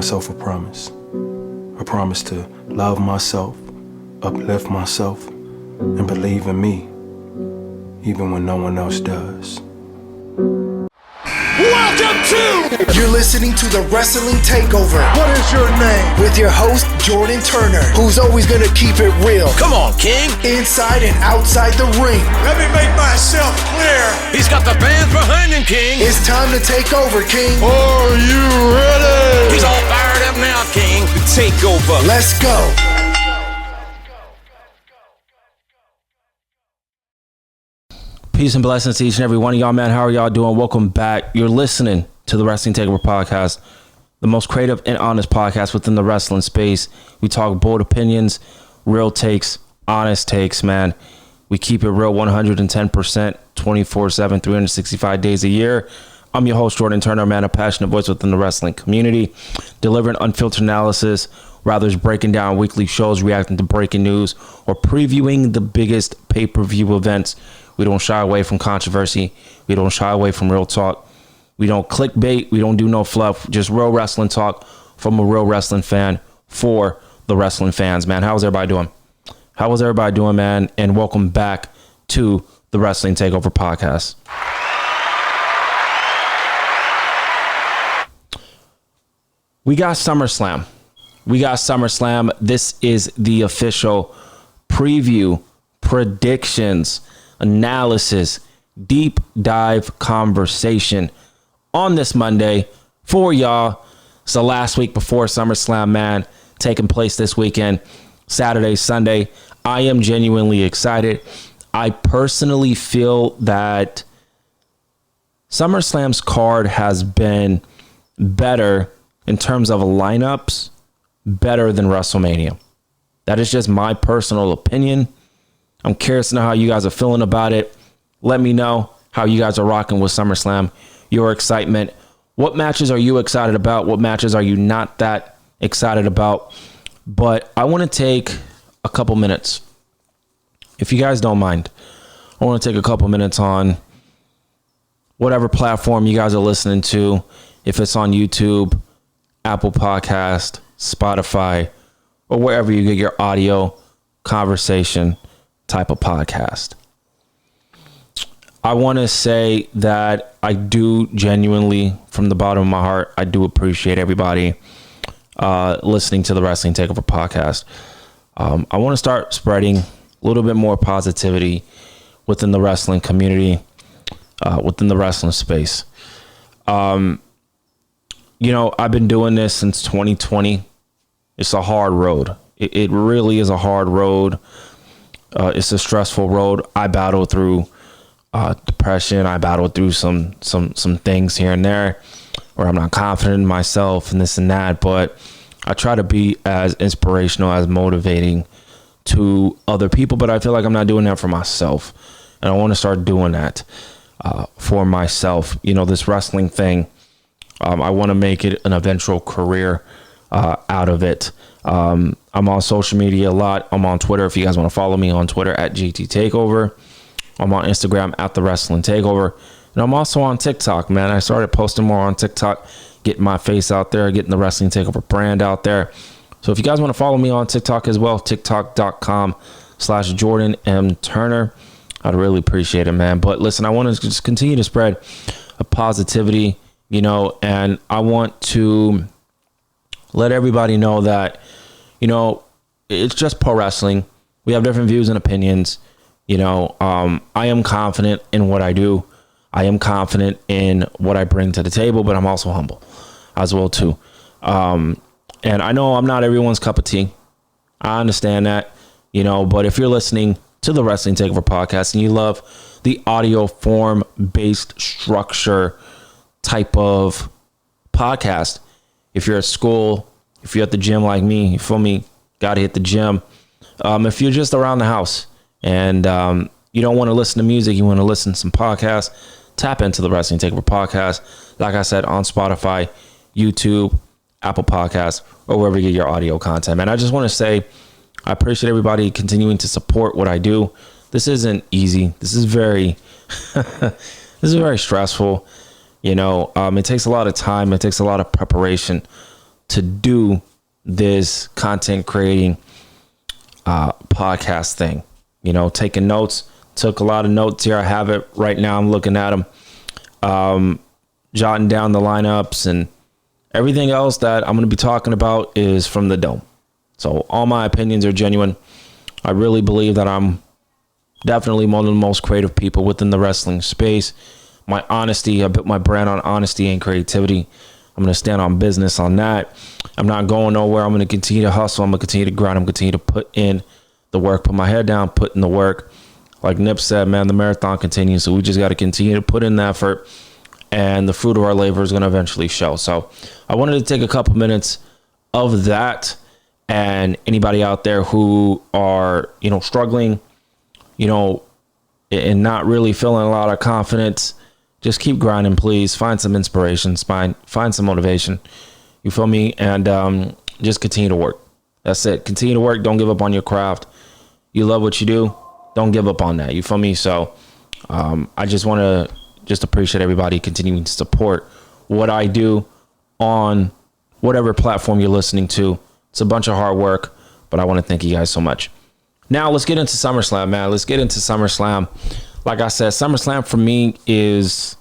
myself a promise. A promise to love myself, uplift myself, and believe in me, even when no one else does. Welcome to... You're listening to the Wrestling Takeover. What is your name? With your host, Jordan Turner, who's always gonna keep it real. Come on, King. Inside and outside the ring. Let me make myself clear. He's got the fans behind him, King. It's time to take over, King. Are you ready? He's all fired up now, King. The Takeover. Let's go. Peace and blessings to each and every one of y'all, man. How are y'all doing? Welcome back. You're listening to the Wrestling Takeover Podcast, the most creative and honest podcast within the wrestling space. We talk bold opinions, real takes, honest takes, man. We keep it real 110%, 24/7, 365 days a year. I'm your host, Jordan Turner, man, a passionate voice within the wrestling community, delivering unfiltered analysis, rather breaking down weekly shows, reacting to breaking news, or previewing the biggest pay-per-view events. We don't shy away from controversy. We don't shy away from real talk. We don't clickbait. We don't do no fluff. Just real wrestling talk from a real wrestling fan for the wrestling fans, man. How's everybody doing? How was everybody doing, man? And welcome back to the Wrestling Takeover Podcast. We got SummerSlam. This is the official preview, predictions, analysis, deep dive conversation on this Monday for y'all. It's the last week before SummerSlam, man, taking place this weekend, Saturday, Sunday. I am genuinely excited. I personally feel that SummerSlam's card has been better in terms of lineups, better than WrestleMania. That is just my personal opinion. I'm curious to know how you guys are feeling about it. Let me know how you guys are rocking with SummerSlam, your excitement. What matches are you excited about? What matches are you not that excited about? But I want to take a couple minutes. If you guys don't mind, I want to take a couple minutes on whatever platform you guys are listening to. If it's on YouTube, Apple Podcast, Spotify, or wherever you get your audio conversation type of podcast. I want to say that I do genuinely, from the bottom of my heart, I do appreciate everybody listening to the Wrestling Takeover Podcast. I want to start spreading a little bit more positivity within the wrestling community, within the wrestling space. I've been doing this since 2020. It's a hard road. It really is a hard road. It's a stressful road. I battled through depression. I battled through some things here and there where I'm not confident in myself and this and that. But I try to be as inspirational, as motivating to other people. But I feel like I'm not doing that for myself. And I want to start doing that for myself. This wrestling thing, I want to make it an eventual career out of it. I'm on social media a lot. I'm on Twitter. If you guys want to follow me on Twitter at GT Takeover. I'm on Instagram at the Wrestling Takeover. And I'm also on TikTok, man. I started posting more on TikTok, getting my face out there, getting the Wrestling Takeover brand out there. So if you guys want to follow me on TikTok as well, tiktok.com/Jordan M. Turner. I'd really appreciate it, man. But listen, I want to just continue to spread a positivity, and I want to let everybody know that, it's just pro wrestling. We have different views and opinions. I am confident in what I do. I am confident in what I bring to the table, but I'm also humble as well, too. And I know I'm not everyone's cup of tea. I understand that, but if you're listening to the Wrestling Takeover Podcast and you love the audio form based structure type of podcast, if you're at school, if you're at the gym like me, you feel me, gotta hit the gym. If you're just around the house and you don't want to listen to music, you want to listen to some podcasts, tap into the Wrestling Takeover Podcast. Like I said, on Spotify, YouTube, Apple Podcasts, or wherever you get your audio content. Man, I just want to say I appreciate everybody continuing to support what I do. This isn't easy. This is very stressful. It takes a lot of time. It takes a lot of preparation to do this content creating podcast thing. You know, taking notes. Took a lot of notes here. I have it right now. I'm looking at them. Jotting down the lineups, and everything else that I'm going to be talking about is from the dome. So all my opinions are genuine. I really believe that I'm definitely one of the most creative people within the wrestling space. My honesty, I built my brand on honesty and creativity. I'm going to stand on business on that. I'm not going nowhere. I'm going to continue to hustle. I'm going to continue to grind. I'm going to continue to put in the work, put my head down, put in the work. Like Nip said, man, the marathon continues. So we just got to continue to put in the effort, and the fruit of our labor is going to eventually show. So I wanted to take a couple minutes of that. And anybody out there who are, you know, struggling, you know, and not really feeling a lot of confidence, just keep grinding, please. Find some inspiration, find some motivation. You feel me? And just continue to work. That's it. Continue to work. Don't give up on your craft. You love what you do. Don't give up on that. You feel me? So I just want to just appreciate everybody continuing to support what I do on whatever platform you're listening to. It's a bunch of hard work, but I want to thank you guys so much. Now let's get into SummerSlam, man. Let's get into SummerSlam. Like I said, SummerSlam for me is,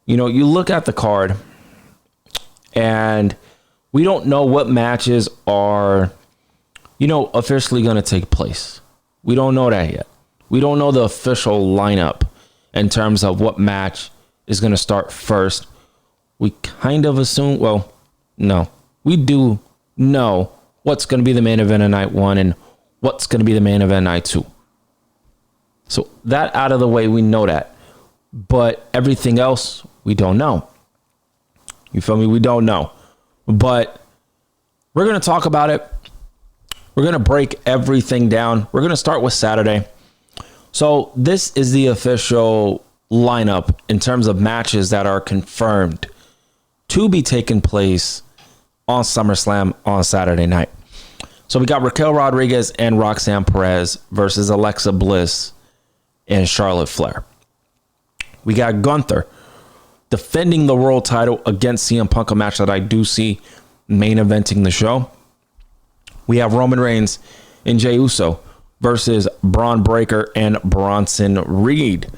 you know, you look at the card and we don't know what matches are, you know, officially going to take place. We don't know that yet. We don't know the official lineup in terms of what match is going to start first. We kind of assume, well, no, we do know what's going to be the main event of night one and what's going to be the main event night two. So that out of the way, we know that. But everything else, we don't know. You feel me? We don't know. But we're going to talk about it. We're going to break everything down. We're going to start with Saturday. So this is the official lineup in terms of matches that are confirmed to be taking place on SummerSlam on Saturday night. So we got Raquel Rodriguez and Roxanne Perez versus Alexa Bliss and Charlotte Flair. We got Gunther defending the world title against CM Punk, a match that I do see main eventing the show. We have Roman Reigns and Jey Uso versus Braun Breaker and Bronson Reed.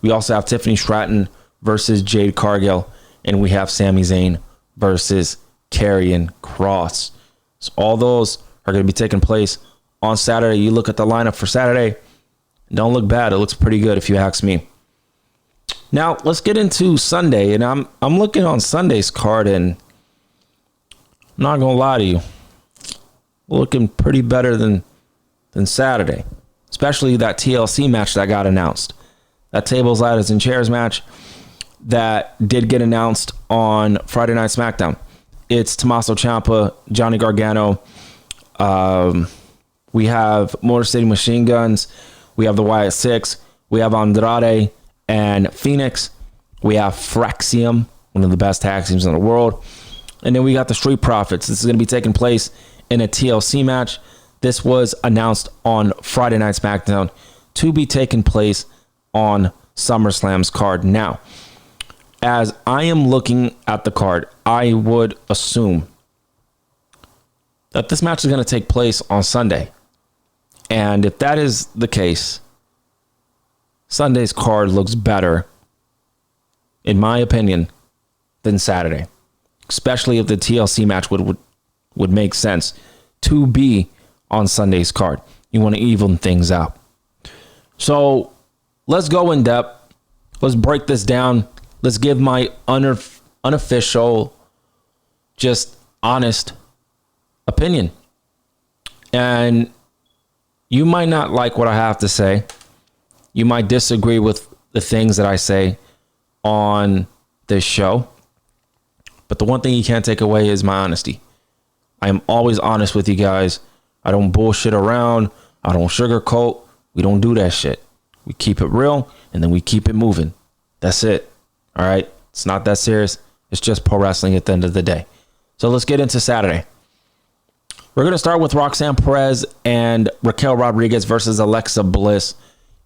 We also have Tiffany Stratton versus Jade Cargill, and we have Sami Zayn versus Karrion Kross. So all those are going to be taking place on Saturday. You look at the lineup for Saturday, don't look bad. It looks pretty good if you ask me. Now let's get into Sunday, and I'm looking on Sunday's card, and I'm not gonna lie to you, looking pretty better than Saturday, especially that TLC match that got announced. That tables, ladders, and chairs match that did get announced on Friday Night SmackDown. It's Tommaso Ciampa, Johnny Gargano. We have Motor City Machine Guns. We have the Wyatt Six. We have Andrade and Phoenix. We have Fraxium, one of the best tag teams in the world. And then we got the Street Profits. This is going to be taking place in a TLC match. This was announced on Friday Night SmackDown to be taking place on SummerSlam's card. Now, as I am looking at the card, I would assume that this match is going to take place on Sunday. And if that is the case, Sunday's card looks better, in my opinion, than Saturday. Especially if the TLC match would make sense to be on Sunday's card. You want to even things out. So let's go in depth. Let's break this down. Let's give my unofficial, just honest opinion. And you might not like what I have to say. You might disagree with the things that I say on this show. But the one thing you can't take away is my honesty. I am always honest with you guys. I don't bullshit around. I don't sugarcoat. We don't do that shit. We keep it real, and then we keep it moving. That's it. All right? It's not that serious. It's just pro wrestling at the end of the day. So let's get into Saturday. We're going to start with Roxanne Perez and Raquel Rodriguez versus Alexa Bliss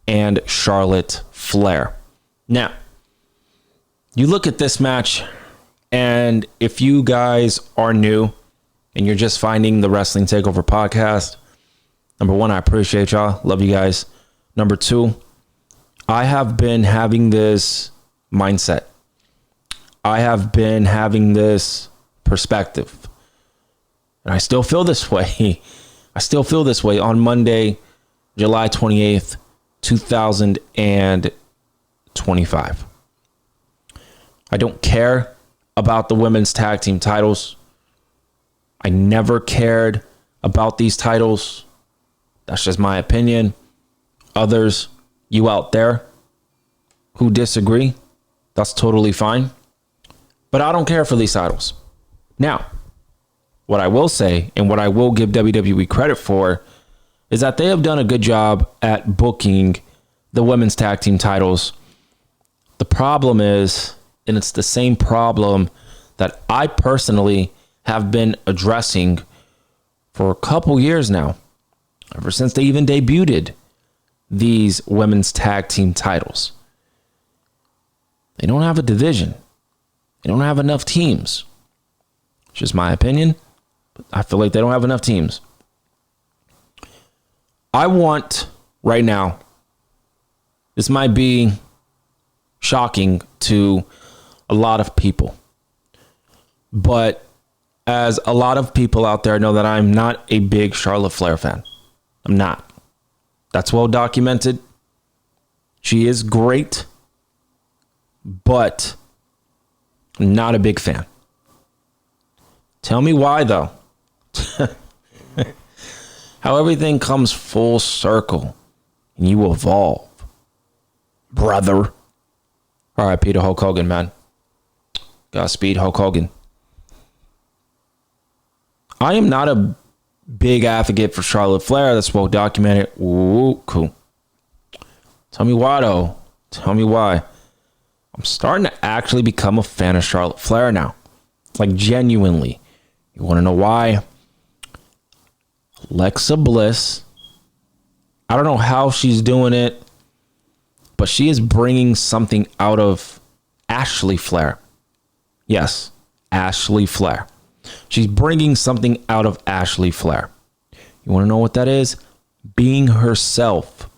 and Charlotte Flair. Now, you look at this match, and if you guys are new, and you're just finding the Wrestling Takeover Podcast, number one, I appreciate y'all. Love you guys. Number two, I have been having this mindset. I have been having this perspective. And I still feel this way. I still feel this way on Monday, July 28th, 2025. I don't care about the women's tag team titles. I never cared about these titles. That's just my opinion. Others, you out there who disagree, that's totally fine. But I don't care for these titles. Now, what I will say, and what I will give WWE credit for, is that they have done a good job at booking the women's tag team titles. The problem is, and it's the same problem that I personally have been addressing for a couple years now, ever since they even debuted these women's tag team titles. They don't have a division. They don't have enough teams. It's just my opinion, but I feel like they don't have enough teams. I want right now, this might be shocking to a lot of people, but as a lot of people out there know that I'm not a big Charlotte Flair fan. I'm not. That's well documented. She is great, but I'm not a big fan. Tell me why, though. How everything comes full circle and you evolve, brother. R.I.P. to Hulk Hogan, man. Godspeed, Hulk Hogan. I am not a big advocate for Charlotte Flair. That's well documented. Ooh, cool. Tell me why, though. Tell me why. I'm starting to actually become a fan of Charlotte Flair now. Like, genuinely. You want to know why? Alexa Bliss. I don't know how she's doing it, but she is bringing something out of Ashley Flair. Yes, Ashley Flair. She's bringing something out of Ashley Flair. You want to know what that is? Being herself.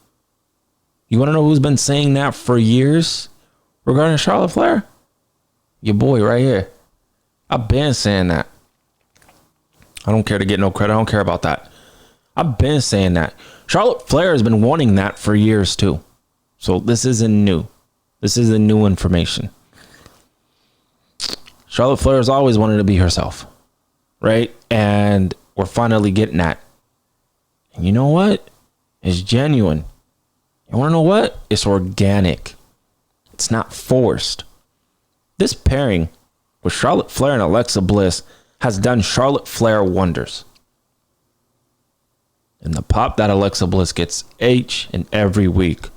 You want to know who's been saying that for years regarding Charlotte Flair? Your boy right here. I've been saying that. I don't care to get no credit. I don't care about that. I've been saying that. Charlotte Flair has been wanting that for years too. So this isn't new. This isn't new information. Charlotte Flair has always wanted to be herself. Right? And we're finally getting that. And you know what? It's genuine. You want to know what? It's organic. It's not forced. This pairing with Charlotte Flair and Alexa Bliss has done Charlotte Flair wonders. And the pop that Alexa Bliss gets each and every week.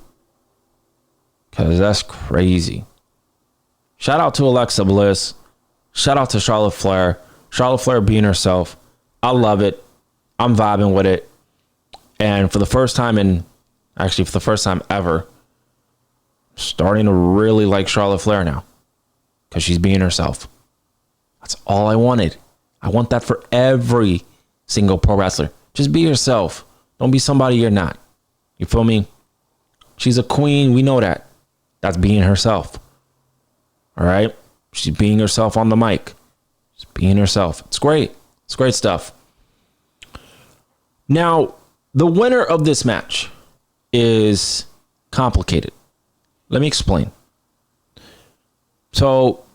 Because that's crazy. Shout out to Alexa Bliss. Shout out to Charlotte Flair. Charlotte Flair being herself. I love it. I'm vibing with it. And for the first time for the first time ever, I'm starting to really like Charlotte Flair now. Because she's being herself. That's all I wanted. I want that for every single pro wrestler. Just be yourself. Don't be somebody you're not. You feel me? She's a queen. We know that. That's being herself. All right? She's being herself on the mic. She's being herself. It's great. It's great stuff. Now, the winner of this match is complicated. Let me explain. So,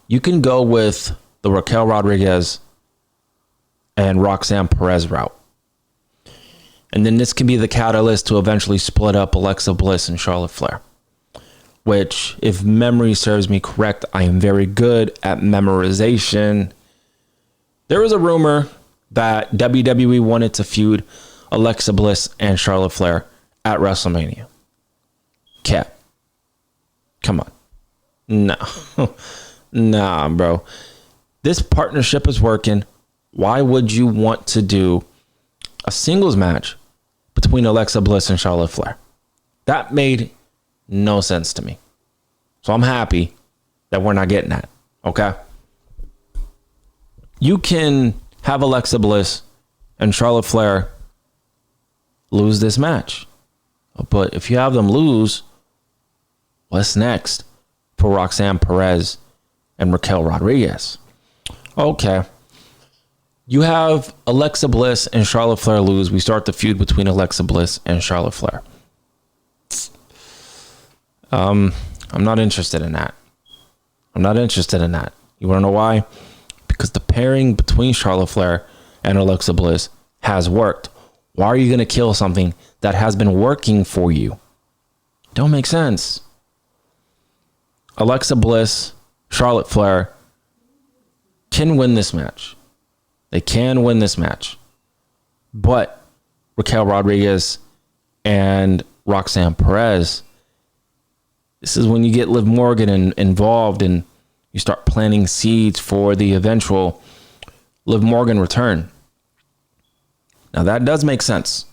you can go with the Raquel Rodriguez and Roxanne Perez route. And then this can be the catalyst to eventually split up Alexa Bliss and Charlotte Flair. Which, if memory serves me correct, I am very good at memorization. There was a rumor that WWE wanted to feud Alexa Bliss and Charlotte Flair at WrestleMania. Cap. Come on. No. Nah, bro. This partnership is working. Why would you want to do a singles match between Alexa Bliss and Charlotte Flair? That made no sense to me. So I'm happy that we're not getting that. Okay? You can have Alexa Bliss and Charlotte Flair lose this match. But if you have them lose, what's next for Roxanne Perez and Raquel Rodriguez? Okay. You have Alexa Bliss and Charlotte Flair lose. We start the feud between Alexa Bliss and Charlotte Flair. I'm not interested in that. You want to know why? Because the pairing between Charlotte Flair and Alexa Bliss has worked. Why are you going to kill something that has been working for you? Don't make sense. Alexa Bliss, Charlotte Flair can win this match. They can win this match. But Raquel Rodriguez and Roxanne Perez, this is when you get Liv Morgan involved and you start planting seeds for the eventual Liv Morgan return. Now that does make sense.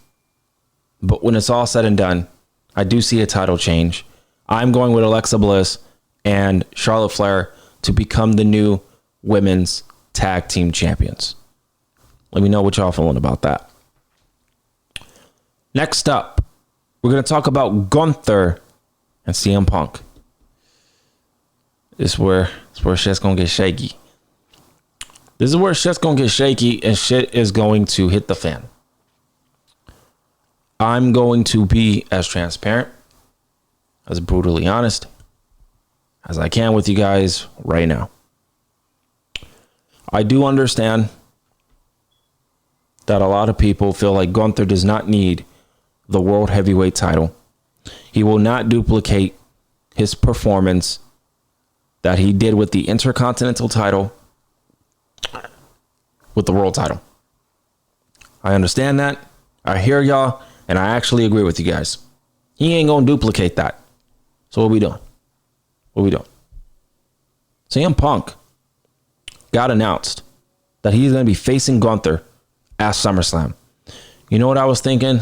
But when it's all said and done, I do see a title change. I'm going with Alexa Bliss and Charlotte Flair to become the new women's tag team champions. Let me know what y'all feeling about that. Next up, we're going to talk about Gunther and CM Punk. This is where shit's going to get shaky. This is where shit's going to get shaky and shit is going to hit the fan. I'm going to be as transparent, as brutally honest as I can with you guys right now. I do understand that a lot of people feel like Gunther does not need the World Heavyweight title. He will not duplicate his performance that he did with the Intercontinental title with the World title. I understand that. I hear y'all, and I actually agree with you guys. He ain't gonna duplicate that. So what we doing? CM Punk got announced that he's gonna be facing Gunther at SummerSlam. You know what I was thinking?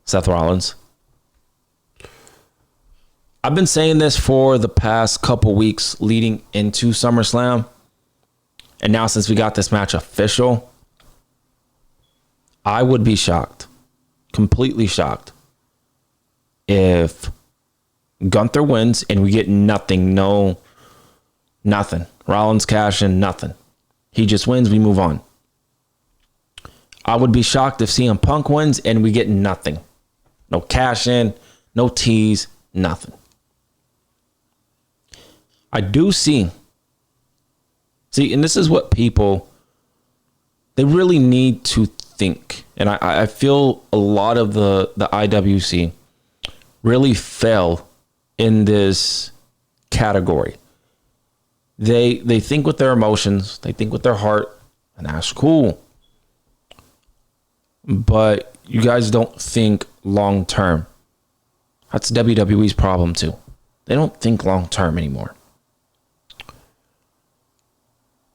Seth Rollins. I've been saying this for the past couple weeks leading into SummerSlam. And now since we got this match official, I would be shocked, completely shocked, if Gunther wins and we get nothing. Rollins cash in, nothing. He just wins, we move on. I would be shocked if CM Punk wins and we get nothing. No cash in, no tease, nothing. I do see, and this is what people, they really need to think. And I feel a lot of the IWC really fell in this category. They think with their emotions, they think with their heart, and that's cool. But you guys don't think long term. That's WWE's problem too. They don't think long term anymore.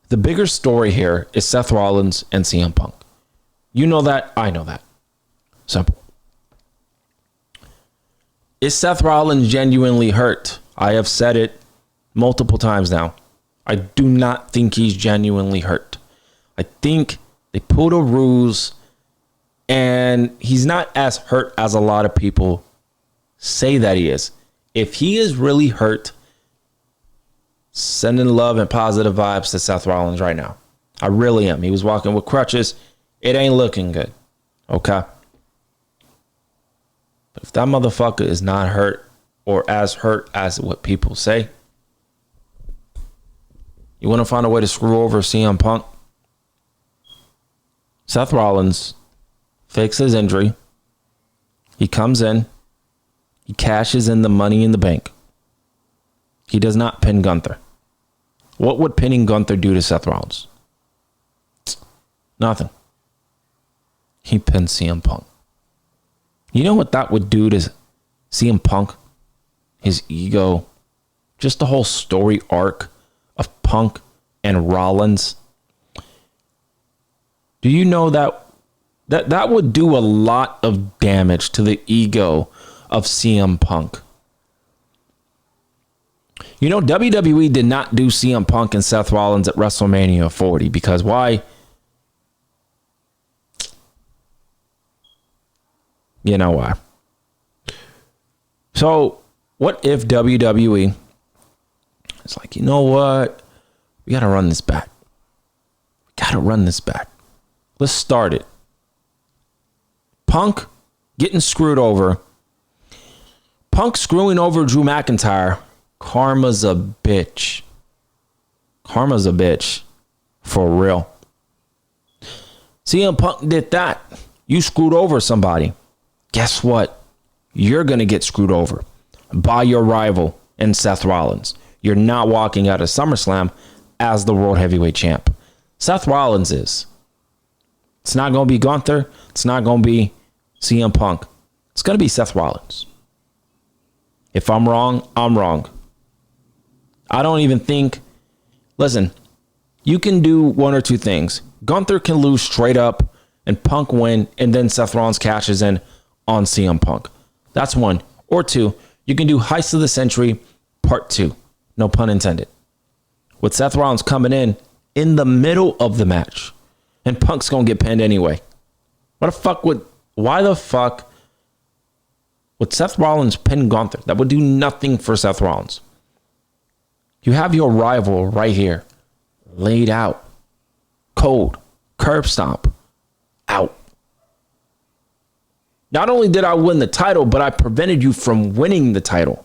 The bigger story here is Seth Rollins and CM Punk. You know that, I know that. Simple. Is Seth Rollins genuinely hurt? I have said it multiple times now. I do not think he's genuinely hurt. I think they pulled a ruse and he's not as hurt as a lot of people say that he is. If he is really hurt, sending love and positive vibes to Seth Rollins right now. I really am. He was walking with crutches. It ain't looking good. Okay? But if that motherfucker is not hurt or as hurt as what people say, you want to find a way to screw over CM Punk? Seth Rollins fakes his injury. He comes in. He cashes in the Money in the Bank. He does not pin Gunther. What would pinning Gunther do to Seth Rollins? Nothing. He pinned CM Punk. You know what that would do to CM Punk? His ego. Just the whole story arc of Punk and Rollins. Do you know that would do a lot of damage to the ego of CM Punk? You know, WWE did not do CM Punk and Seth Rollins at WrestleMania 40 because why? You know why. So, what if WWE is like, you know what? We got to run this back. Let's start it. Punk getting screwed over. Punk screwing over Drew McIntyre. Karma's a bitch. For real. CM Punk did that. You screwed over somebody. Guess what? You're going to get screwed over by your rival in Seth Rollins. You're not walking out of SummerSlam as the World Heavyweight Champ. Seth Rollins is. It's not going to be Gunther. It's not going to be CM Punk. It's going to be Seth Rollins. If I'm wrong, I'm wrong. I don't even think... Listen, you can do one or two things. Gunther can lose straight up and Punk win, and then Seth Rollins cashes in on CM Punk. That's one. Or two, you can do Heist of the Century Part 2. No pun intended. With Seth Rollins coming in the middle of the match. And Punk's going to get pinned anyway. Why the fuck would Seth Rollins pin Gunther? That would do nothing for Seth Rollins. You have your rival right here. Laid out. Cold. Curb stomp. Out. Not only did I win the title, but I prevented you from winning the title.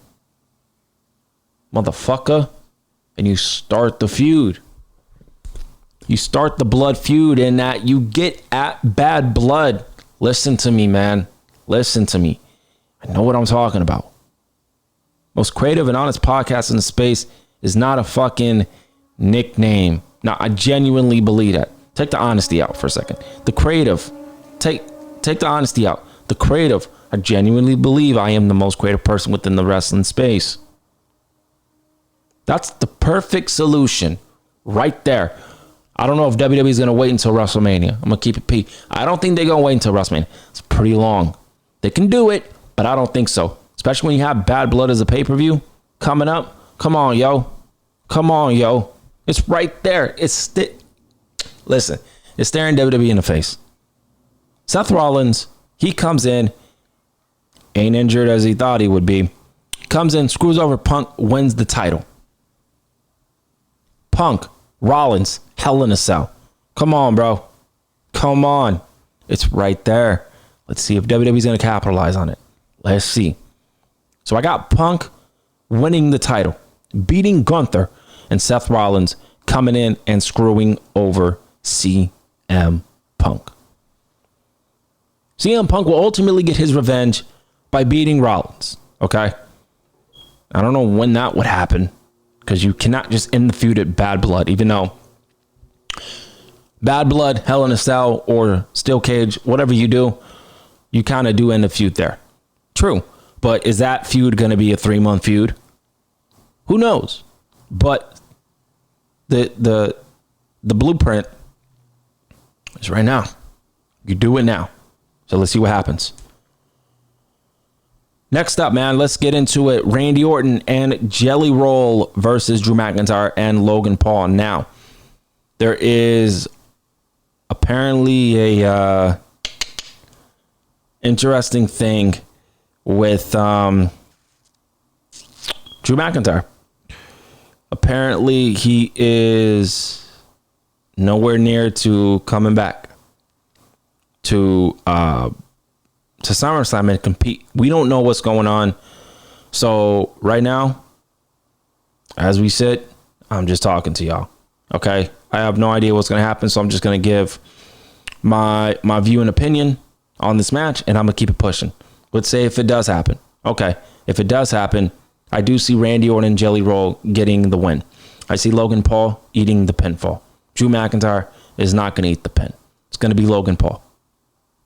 Motherfucker. And you start the feud. You start the blood feud in that you get at bad blood. Listen to me, man. Listen to me. I know what I'm talking about. Most creative and honest podcast in the space is not a fucking nickname. Now, I genuinely believe that. Take the honesty out for a second. The creative. Take the honesty out. The creative. I genuinely believe I am the most creative person within the wrestling space. That's the perfect solution right there. I don't know if WWE is going to wait until WrestleMania. I'm going to keep it P. I don't think they're going to wait until WrestleMania. It's pretty long. They can do it, but I don't think so. Especially when you have Bad Blood as a pay-per-view coming up. Come on, yo. It's right there. Listen, it's staring WWE in the face. Seth Rollins, he comes in, ain't injured as he thought he would be. Comes in, screws over Punk, wins the title. Punk, Rollins, Hell in a Cell. Come on, bro. Come on. It's right there. Let's see if WWE's going to capitalize on it. Let's see. So I got Punk winning the title, beating Gunther, and Seth Rollins coming in and screwing over CM Punk. CM Punk will ultimately get his revenge by beating Rollins. Okay? I don't know when that would happen, because you cannot just end the feud at Bad Blood, even though Bad Blood, Hell in a Cell, or Steel Cage, whatever you do, you kind of do end the feud there. True. But is that feud going to be a 3-month feud? Who knows? But the blueprint is right now. You do it now. So let's see what happens. Next up, man, let's get into it. Randy Orton and Jelly Roll versus Drew McIntyre and Logan Paul. Now, there is apparently a interesting thing with Drew McIntyre. Apparently, he is nowhere near to coming back to SummerSlam and compete. We don't know what's going on. So right now, as we sit, I'm just talking to y'all. Okay? I have no idea what's going to happen, so I'm just going to give my view and opinion on this match, and I'm going to keep it pushing. Let's say if it does happen. Okay. If it does happen, I do see Randy Orton and Jelly Roll getting the win. I see Logan Paul eating the pinfall. Drew McIntyre is not going to eat the pin. It's going to be Logan Paul.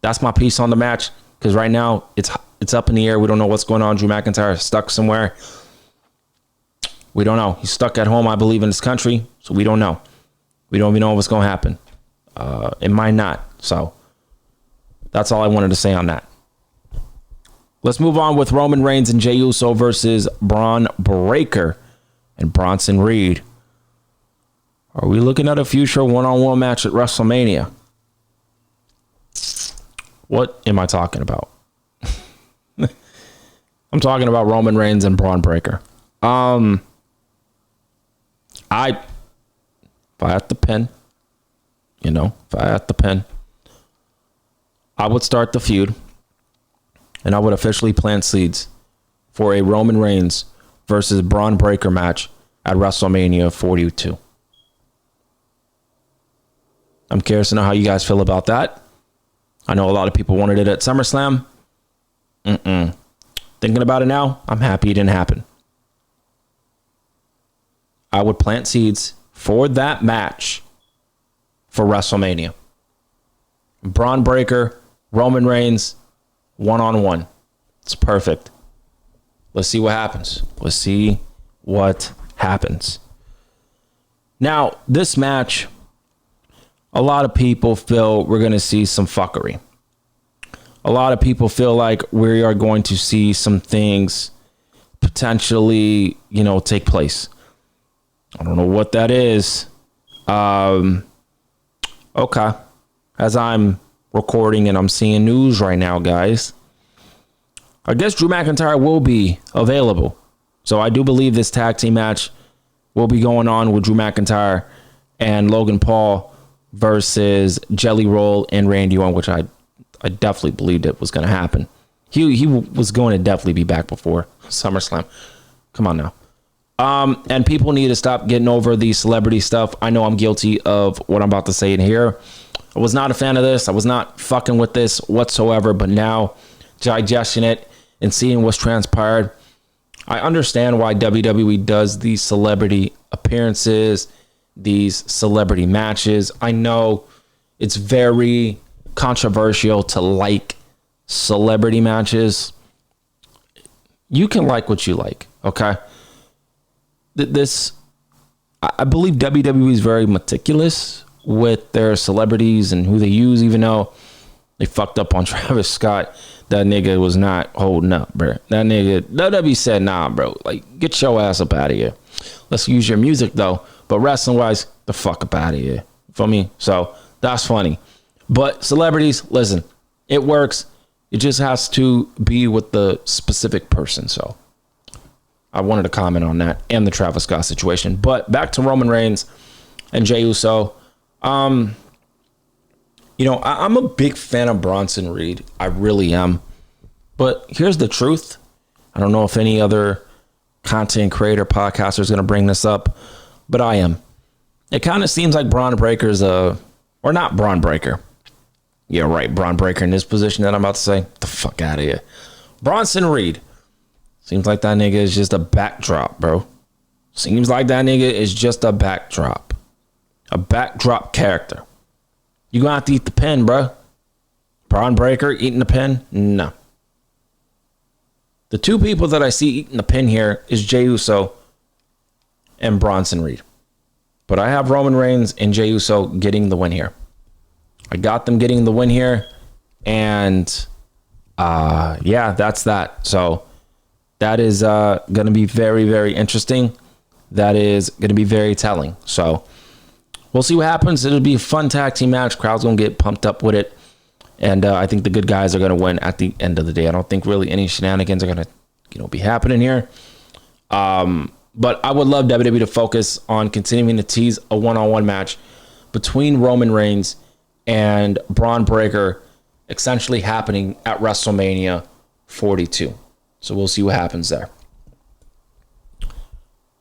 That's my piece on the match, because right now it's up in the air. We don't know what's going on. Drew McIntyre is stuck somewhere. We don't know. He's stuck at home, I believe, in this country, so we don't know. We don't even know what's going to happen. It might not. So that's all I wanted to say on that. Let's move on with Roman Reigns and Jey Uso versus Braun Breaker. and Bronson Reed. Are we looking at a future one-on-one match at WrestleMania? What am I talking about? I'm talking about Roman Reigns and Braun Breaker. If I had to pin, I would start the feud and I would officially plant seeds for a Roman Reigns versus Braun Breaker match at WrestleMania 42. I'm curious to know how you guys feel about that. I know a lot of people wanted it at SummerSlam. Thinking about it now, I'm happy it didn't happen. I would plant seeds for that match for WrestleMania. Braun Breaker, Roman Reigns, one-on-one. It's perfect. Let's see what happens. Now, this match, a lot of people feel we're going to see some fuckery. A lot of people feel like we are going to see some things potentially, take place. I don't know what that is. Okay. As I'm recording and I'm seeing news right now, guys, I guess Drew McIntyre will be available. So I do believe this tag team match will be going on with Drew McIntyre and Logan Paul versus Jelly Roll and Randy Orton, which I definitely believed it was going to happen. He was going to definitely be back before SummerSlam. Come on now. And people need to stop getting over the celebrity stuff. I know I'm guilty of what I'm about to say in here. I was not a fan of this. I was not fucking with this whatsoever. But now, digesting it and seeing what's transpired, I understand why WWE does these celebrity appearances, these celebrity matches. I know it's very controversial to like celebrity matches. You can like what you like, okay? I believe WWE is very meticulous with their celebrities and who they use, even though they fucked up on Travis Scott. That nigga was not holding up, bro. That nigga, WWE said, nah, bro, like, get your ass up out of here. Let's use your music, though. But wrestling-wise, the fuck up out of here. For me? So, that's funny. But celebrities, listen, it works. It just has to be with the specific person. So, I wanted to comment on that and the Travis Scott situation. But back to Roman Reigns and Jey Uso. I'm a big fan of Bronson Reed. I really am. But here's the truth. I don't know if any other content creator, podcaster is going to bring this up, but I am. It kind of seems like Braun Breaker's or not Braun Breaker. Yeah, right. Braun Breaker in this position that I'm about to say. Get the fuck out of here. Bronson Reed. Seems like that nigga is just a backdrop, bro. Seems like that nigga is just a backdrop. A backdrop character. You gonna have to eat the pen, bro. Braun Breaker eating the pen? No. The two people that I see eating the pen here is Jey Uso and Bronson Reed. But I have Roman Reigns and Jey Uso getting the win here. I got them getting the win here. And yeah, that's that. So that is going to be very, very interesting. That is going to be very telling. So we'll see what happens. It'll be a fun tag team match. Crowd's going to get pumped up with it. And I think the good guys are going to win at the end of the day. I don't think really any shenanigans are going to be happening here. But I would love WWE to focus on continuing to tease a one-on-one match between Roman Reigns and Braun Breaker, essentially happening at WrestleMania 42. So we'll see what happens there.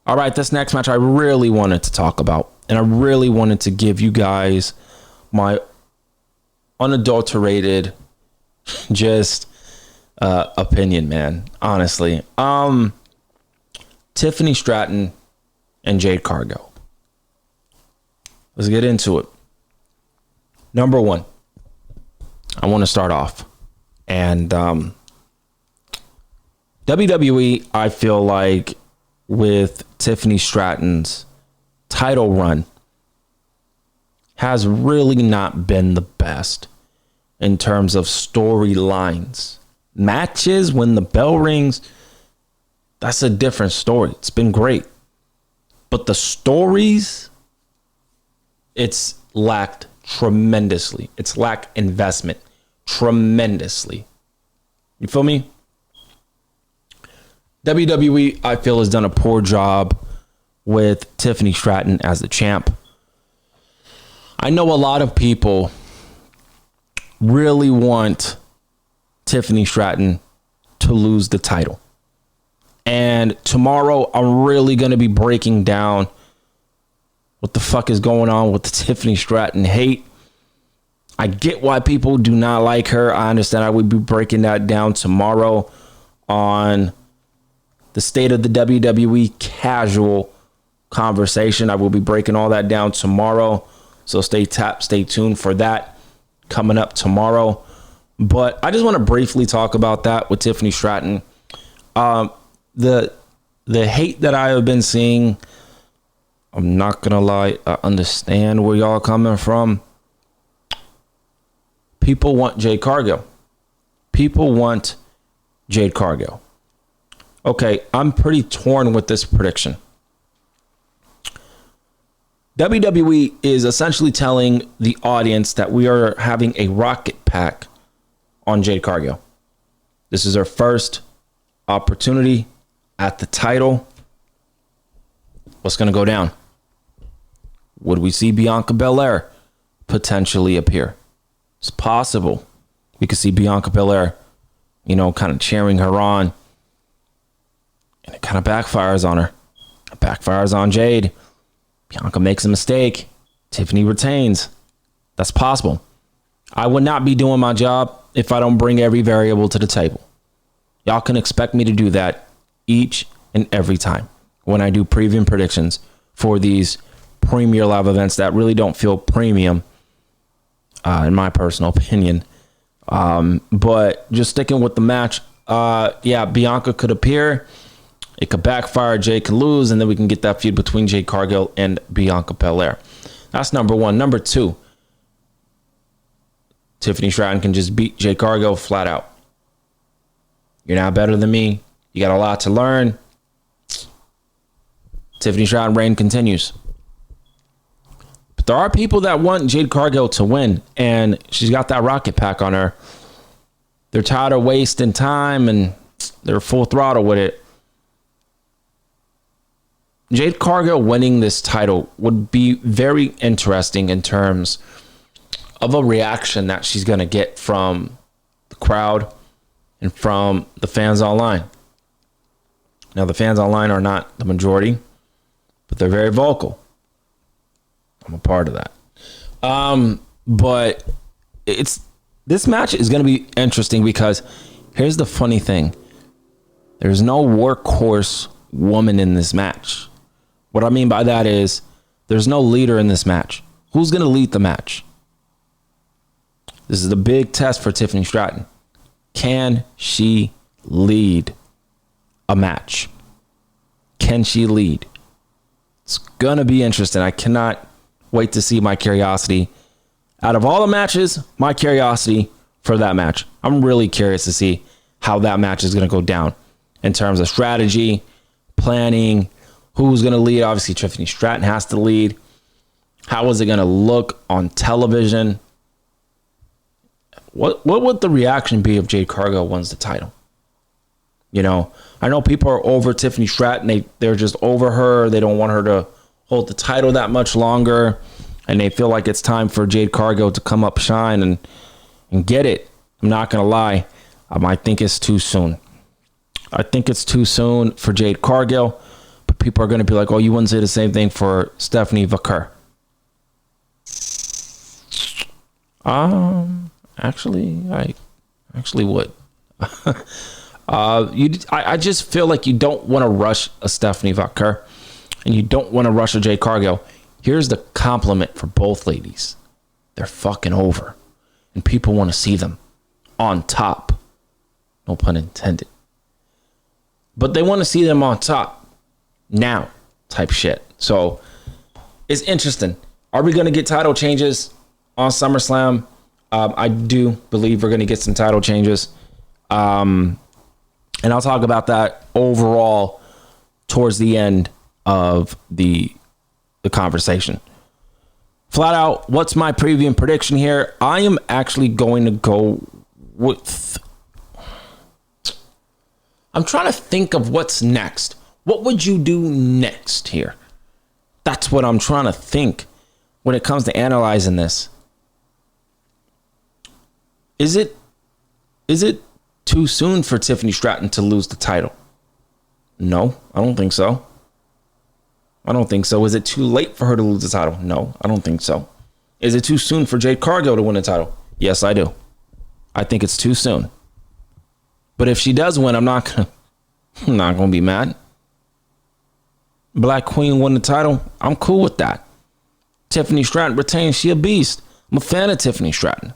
All right, this next match I really wanted to talk about, and I really wanted to give you guys my unadulterated just opinion, man. Honestly, Tiffany Stratton and Jade Cargill. Let's get into it. Number one, I want to start off, and WWE, I feel like with Tiffany Stratton's title run, has really not been the best in terms of storylines. Matches, when the bell rings, that's a different story. It's been great. But the stories, it's lacked tremendously. It's lacked investment tremendously. You feel me? WWE, I feel, has done a poor job with Tiffany Stratton as the champ. I know a lot of people really want Tiffany Stratton to lose the title. And tomorrow, I'm really going to be breaking down what the fuck is going on with the Tiffany Stratton hate. I get why people do not like her. I understand. I will be breaking that down tomorrow on the state of the WWE casual conversation. I will be breaking all that down tomorrow. So stay tuned for that coming up tomorrow. But I just want to briefly talk about that with Tiffany Stratton. The hate that I have been seeing, I'm not going to lie, I understand where y'all coming from. People want Jade Cargill. People want Jade Cargill. Okay, I'm pretty torn with this prediction. WWE is essentially telling the audience that we are having a rocket pack on Jade Cargill. This is her first opportunity at the title. What's going to go down? Would we see Bianca Belair potentially appear? It's possible. We could see Bianca Belair, kind of cheering her on. And it kind of backfires on her. It backfires on Jade. Bianca makes a mistake. Tiffany retains. That's possible. I would not be doing my job if I don't bring every variable to the table. Y'all can expect me to do that each and every time when I do preview predictions for these premier live events that really don't feel premium, in my personal opinion. But just sticking with the match, Bianca could appear. It could backfire. Jade could lose, and then we can get that feud between Jade Cargill and Bianca Belair. That's number one. Number two, Tiffany Stratton can just beat Jade Cargill flat out. You're not better than me. You got a lot to learn. Tiffany Stratton reign continues. But there are people that want Jade Cargill to win, and she's got that rocket pack on her. They're tired of wasting time, and they're full throttle with it. Jade Cargill winning this title would be very interesting in terms of a reaction that she's going to get from the crowd and from the fans online. Now, the fans online are not the majority, but they're very vocal. I'm a part of that. But this match is going to be interesting because here's the funny thing. There's no workhorse woman in this match. What I mean by that is there's no leader in this match. Who's going to lead the match? This is the big test for Tiffany Stratton. Can she lead a match? Can she lead? It's going to be interesting. I cannot wait to see my curiosity. Out of all the matches, my curiosity for that match. I'm really curious to see how that match is going to go down in terms of strategy, planning, who's going to lead. Obviously, Tiffany Stratton has to lead. How is it going to look on television? What would the reaction be if Jade Cargill wins the title? I know people are over Tiffany Stratton. They're just over her. They don't want her to hold the title that much longer. And they feel like it's time for Jade Cargill to come up, shine, and get it. I'm not going to lie. I think it's too soon. I think it's too soon for Jade Cargill. But people are going to be like, oh, you wouldn't say the same thing for Stephanie Vaquer. Actually, I actually would. I just feel like you don't want to rush a Stephanie Vaquer, and you don't want to rush a Jade Cargill. Here's the compliment for both ladies. They're fucking over, and people want to see them on top. No pun intended. But they want to see them on top now type shit. So it's interesting. Are we going to get title changes on SummerSlam? I do believe we're going to get some title changes. And I'll talk about that overall towards the end of the conversation. Flat out, what's my preview and prediction here? I am actually going to go with... I'm trying to think of what's next. What would you do next here? That's what I'm trying to think when it comes to analyzing this. Is it too soon for Tiffany Stratton to lose the title? No, I don't think so. I don't think so. Is it too late for her to lose the title? No, I don't think so. Is it too soon for Jade Cargill to win the title? Yes, I do. I think it's too soon. But if she does win, I'm not gonna be mad. Black Queen won the title. I'm cool with that. Tiffany Stratton retains. She a beast. I'm a fan of Tiffany Stratton.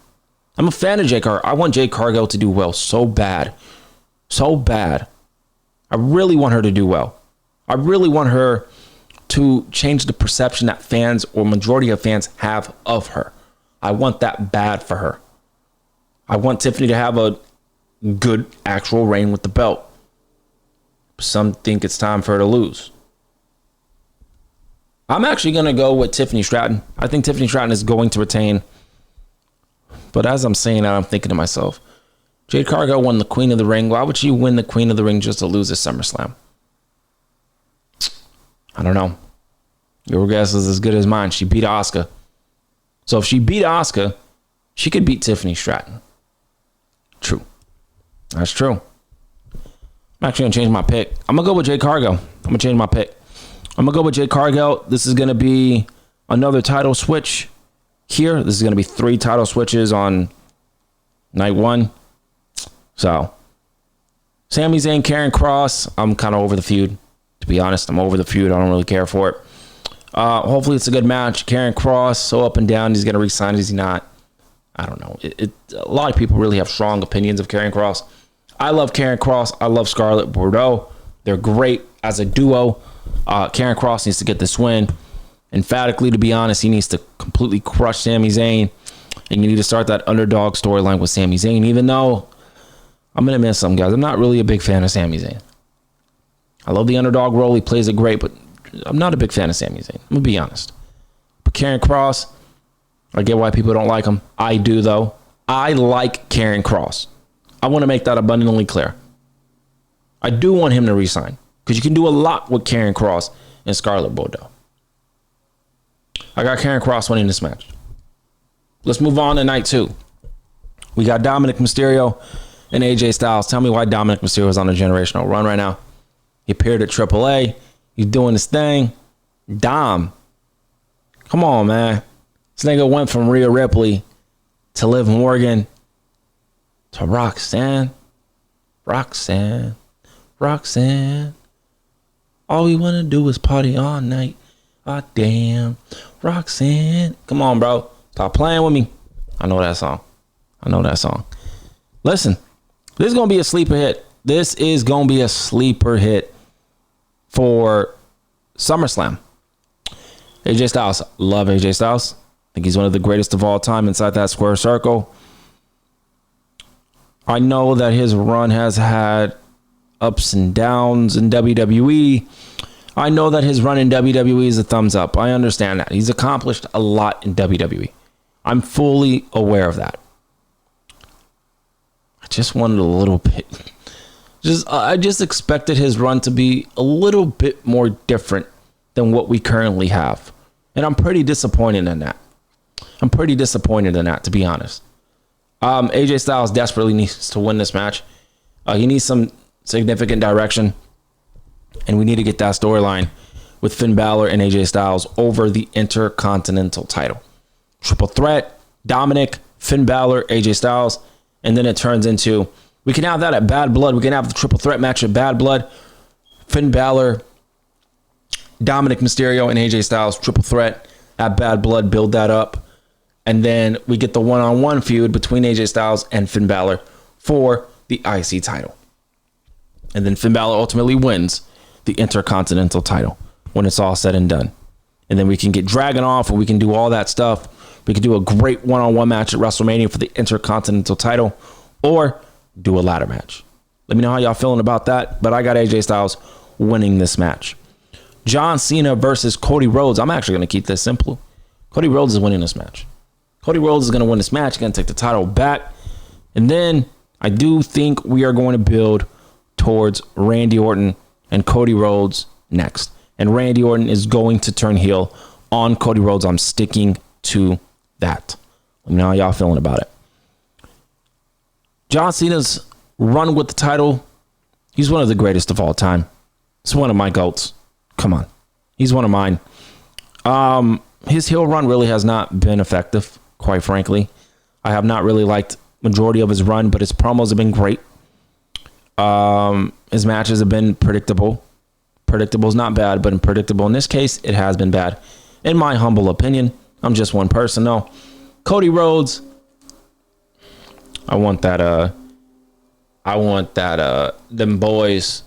I'm a fan of Jade Cargill. I want Jade Cargill to do well so bad. So bad. I really want her to do well. I really want her to change the perception that fans or majority of fans have of her. I want that bad for her. I want Tiffany to have a good actual reign with the belt. Some think it's time for her to lose. I'm actually going to go with Tiffany Stratton. I think Tiffany Stratton is going to retain. But as I'm saying that, I'm thinking to myself, Jade Cargill won the Queen of the Ring. Why would she win the Queen of the Ring just to lose at SummerSlam? I don't know. Your guess is as good as mine. She beat Asuka. So if she beat Asuka, she could beat Tiffany Stratton. True. That's true. I'm actually going to change my pick. I'm going to go with Jade Cargill. I'm going to change my pick. I'm going to go with Jade Cargill. This is going to be another title switch here. This is going to be 3 title switches on night 1. So, Sami Zayn, Karrion Kross. I'm kind of over the feud. To be honest, I'm over the feud. I don't really care for it. Hopefully it's a good match. Karrion Kross, so up and down. He's going to resign. Is he not? I don't know. A lot of people really have strong opinions of Karrion Kross. I love Karrion Kross. I love Scarlett Bordeaux. They're great as a duo. Karrion Kross needs to get this win. Emphatically, to be honest, he needs to completely crush Sami Zayn. And you need to start that underdog storyline with Sami Zayn, even though I'm going to miss some guys. I'm not really a big fan of Sami Zayn. I love the underdog role. He plays it great, but I'm not a big fan of Sami Zayn. I'm going to be honest. But Karrion Kross, I get why people don't like him. I do, though. I like Karrion Kross. I want to make that abundantly clear. I do want him to resign because you can do a lot with Karrion Kross and Scarlett Bordeaux. I got Karrion Kross winning this match. Let's move on to night 2. We got Dominic Mysterio and AJ Styles. Tell me why Dominic Mysterio is on a generational run right now. He appeared at AAA. He's doing his thing. Dom. Come on, man. This nigga went from Rhea Ripley to Liv Morgan to Roxanne. Roxanne. All we want to do is party all night. Ah, damn. Roxanne. Come on, bro. Stop playing with me. I know that song. Listen, this is going to be a sleeper hit. This is going to be a sleeper hit for SummerSlam. AJ Styles. Love AJ Styles. I think he's one of the greatest of all time inside that square circle. I know that his run has had ups and downs in WWE. I know that his run in WWE is a thumbs up. I understand that. He's accomplished a lot in WWE. I'm fully aware of that. I just wanted a little bit. I just expected his run to be a little bit more different than what we currently have. And I'm pretty disappointed in that. To be honest. AJ Styles desperately needs to win this match. He needs some significant direction. And we need to get that storyline with Finn Balor and AJ Styles over the Intercontinental title. Triple threat, Dominic, Finn Balor, AJ Styles. And then it turns into, we can have that at Bad Blood. We can have the triple threat match at Bad Blood. Finn Balor, Dominic Mysterio, and AJ Styles, triple threat at Bad Blood. Build that up. And then we get the one-on-one feud between AJ Styles and Finn Balor for the IC title. And then Finn Balor ultimately wins the Intercontinental title when it's all said and done. And then we can get Dragon off and we can do all that stuff. We could do a great one-on-one match at WrestleMania for the Intercontinental title or do a ladder match. Let me know how y'all feeling about that. But I got AJ Styles winning this match. John Cena versus Cody Rhodes. I'm actually going to keep this simple. Cody Rhodes is winning this match. Cody Rhodes is going to win this match. Going to take the title back. And then I do think we are going to build towards Randy Orton and Cody Rhodes next. And Randy Orton is going to turn heel on Cody Rhodes. I'm sticking to that. Let me know how y'all feeling about it. John Cena's run with the title, he's one of the greatest of all time. It's one of my GOATs. Come on. He's one of mine. His heel run really has not been effective, quite frankly. I have not really liked majority of his run, but his promos have been great. His matches have been predictable. Predictable is not bad, but unpredictable. In this case, it has been bad. In my humble opinion, I'm just one person, though. Cody Rhodes, I want that, them boys,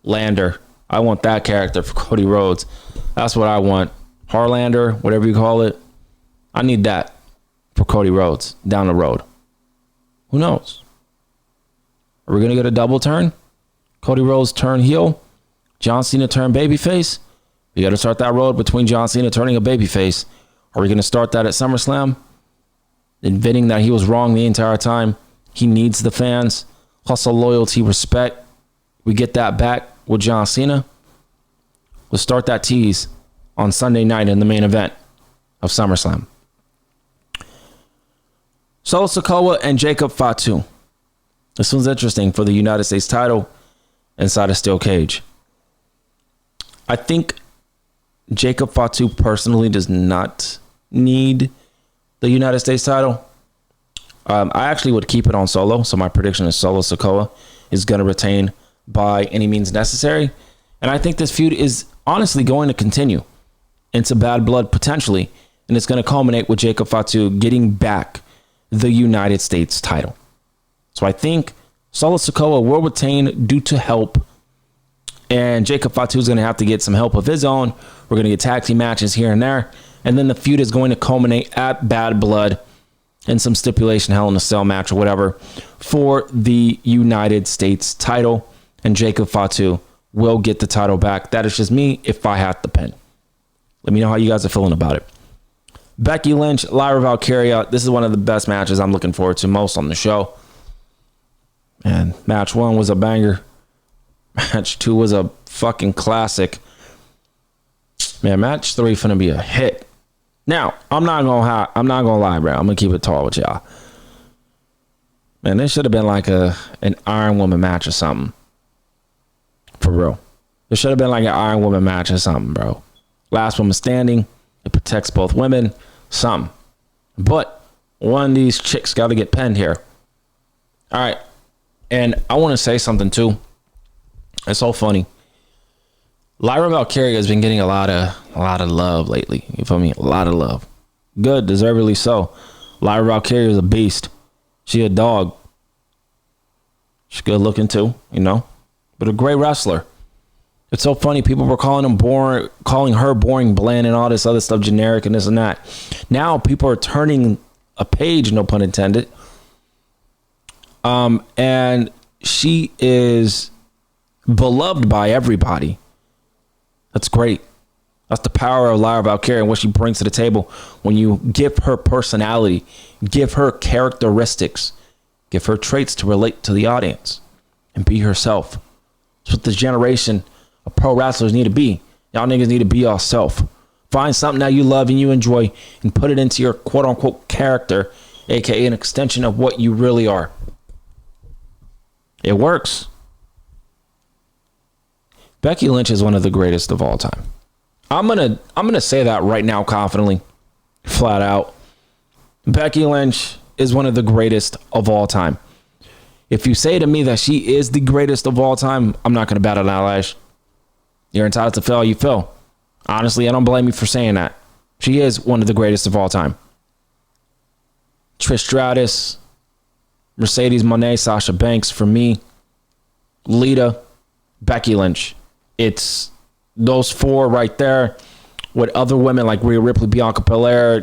Lander. I want that character for Cody Rhodes. That's what I want. Harlander, whatever you call it. I need that for Cody Rhodes down the road. Who knows? Are we going to get a double turn? Cody Rhodes turn heel. John Cena turn babyface. We got to start that road between John Cena turning a babyface. Are we going to start that at SummerSlam? Admitting that he was wrong the entire time. He needs the fans. Hustle, loyalty, respect. We get that back with John Cena. Let's start that tease on Sunday night in the main event of SummerSlam. Solo Sikoa and Jacob Fatu. This one's interesting for the United States title inside a steel cage. I think Jacob Fatu personally does not need the United States title. I actually would keep it on Solo. So my prediction is Solo Sikoa is going to retain by any means necessary. And I think this feud is honestly going to continue into Bad Blood potentially. And it's going to culminate with Jacob Fatu getting back the United States title. So I think Solo Sikoa will retain due to help. And Jacob Fatu is going to have to get some help of his own. We're going to get tag team matches here and there. And then the feud is going to culminate at Bad Blood and some stipulation Hell in a Cell match or whatever for the United States title. And Jacob Fatu will get the title back. That is just me if I had the pen. Let me know how you guys are feeling about it. Becky Lynch, Lyra Valkyria. This is one of the best matches I'm looking forward to most on the show. And match 1 was a banger. Match 2 was a fucking classic. Man, match 3 finna be a hit. Now, I'm not gonna lie, bro. I'm gonna keep it tall with y'all. Man, this should have been like an Iron Woman match or something. For real. It should have been like an Iron Woman match or something, bro. Last woman standing. It protects both women. Something. But one of these chicks got to get penned here. All right. And I want to say something too. It's so funny. Lyra Valkyria has been getting a lot of love lately. You feel me? A lot of love. Good, deservedly so. Lyra Valkyria is a beast. She a dog. She's good looking too, you know. But a great wrestler. It's so funny. People were calling her boring, bland, and all this other stuff generic and this and that. Now people are turning a page, no pun intended. And she is beloved by everybody. That's great. That's the power of Lyra Valkyria and what she brings to the table. When you give her personality, give her characteristics, give her traits to relate to the audience, and be herself. That's what this generation of pro wrestlers need to be. Y'all niggas need to be yourself. Find something that you love and you enjoy and put it into your quote unquote character, aka an extension of what you really are. It works. Becky Lynch is one of the greatest of all time. I'm gonna say that right now confidently, flat out. Becky Lynch is one of the greatest of all time. If you say to me that she is the greatest of all time, I'm not gonna bat an eyelash. You're entitled to feel how you feel. Honestly, I don't blame you for saying that. She is one of the greatest of all time. Trish Stratus, Mercedes Moné, Sasha Banks, for me, Lita, Becky Lynch. It's those four right there with other women like Rhea Ripley, Bianca Belair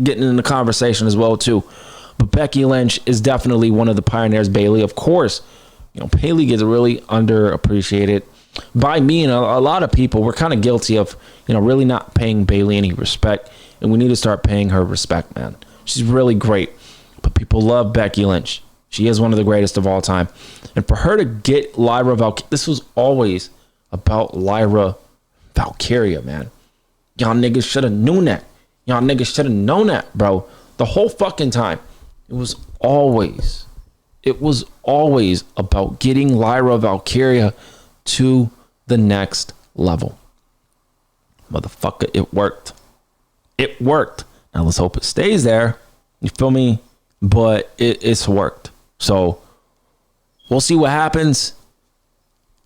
getting in the conversation as well too. But Becky Lynch is definitely one of the pioneers. Bayley, of course. You know, Bayley gets really underappreciated. by me and a lot of people, we're kind of guilty of, really not paying Bayley any respect. And we need to start paying her respect, man. She's really great. But people love Becky Lynch. She is one of the greatest of all time. And for her to get Lyra Valkyria, this was always about Lyra Valkyria, man. Y'all niggas should have known that. Y'all niggas should have known that, bro. The whole fucking time. It was always about getting Lyra Valkyria to the next level. Motherfucker, it worked. It worked. Now let's hope it stays there. You feel me? But it's worked. So we'll see what happens.